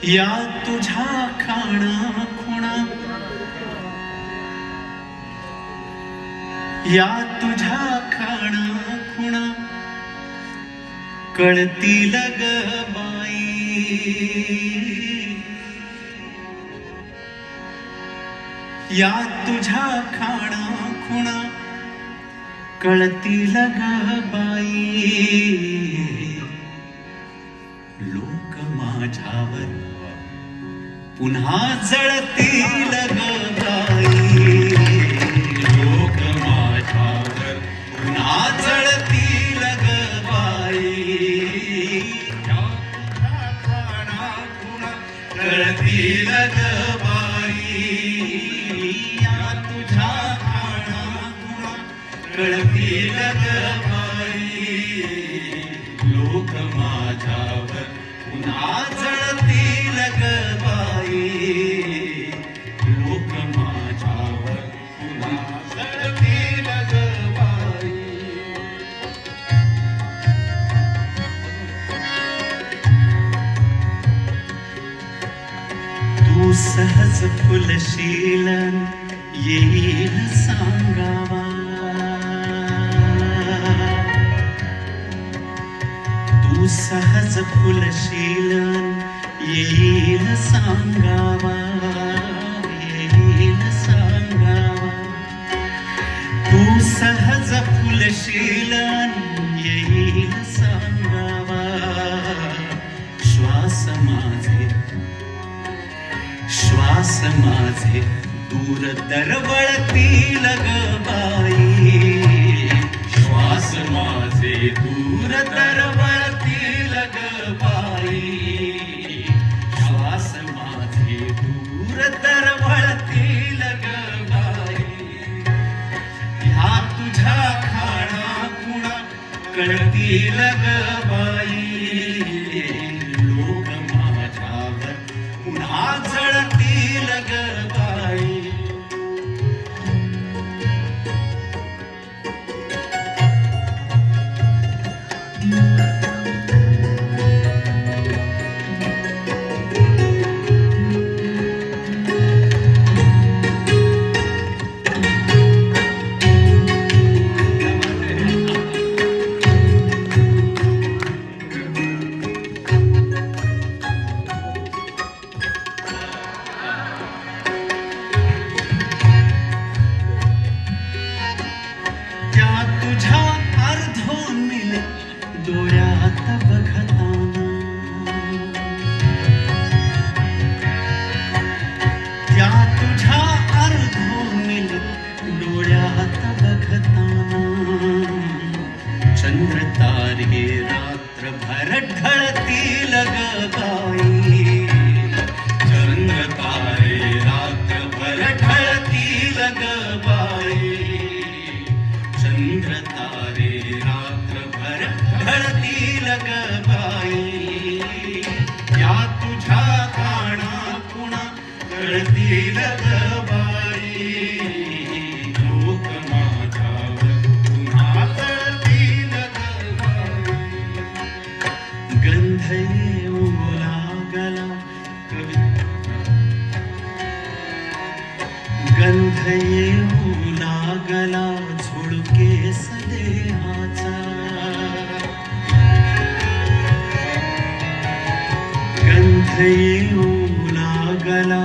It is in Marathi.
या तुझ्या खाणं खुणा, या तुझ्या खाणं खुणा कळतील ग बाई, या तुझ्या खाणं खुणा कळतील ग बाई. लोक माझ्यावर पुन्हा जळतील ग बाई, लोक माझ्यावर पुन्हा जळतील ग बाई. या तुझ्या खाणा खुणा कळतील ग बाई, या तुझ्या खाणा खुणा कळतील ग बाई. लोक माझ्यावर पुन्हा जळतील ग बाई, लोक माझ्यावर पुन्हा जळतील ग बाई. तू सहज फुलशील येईल सांगावा, तू सहज फुलशील येईल सांगावा, येईल सांगावा. तू सहज फुलशील येईल सांगावा. श्वास माझे, श्वास माझे दूर दरवळतील ग बाई, श्वास माझे दूर दरवळतील ग बाई, श्वास माझे दूर दरवळतील ग बाई. ह्या तुझ्या खाणा खुणा कळतील ग बाई, लोक माझ्यावर पुन्हा जळतील ग बाई. तुझ्या अर्धोनील डोळ्यात बघताना, त्या तुझ्या अर्धोनील डोळ्यात बघताना. चंद्र तारे रात्रभर ढळतील ग बाई, चंद्र तारे रात्रभर ढळतील ग बाई, चंद्र तारे रात्रभर ढळतील ग बाई. या तुझ्या खाणा खुणा कळतील ग बाई, लोक माझ्यावर पुन्हा जळतील ग बाई. गंध येऊ लागला गंध येऊ लागला झुळकेस देहाचा, गंध येऊ लागला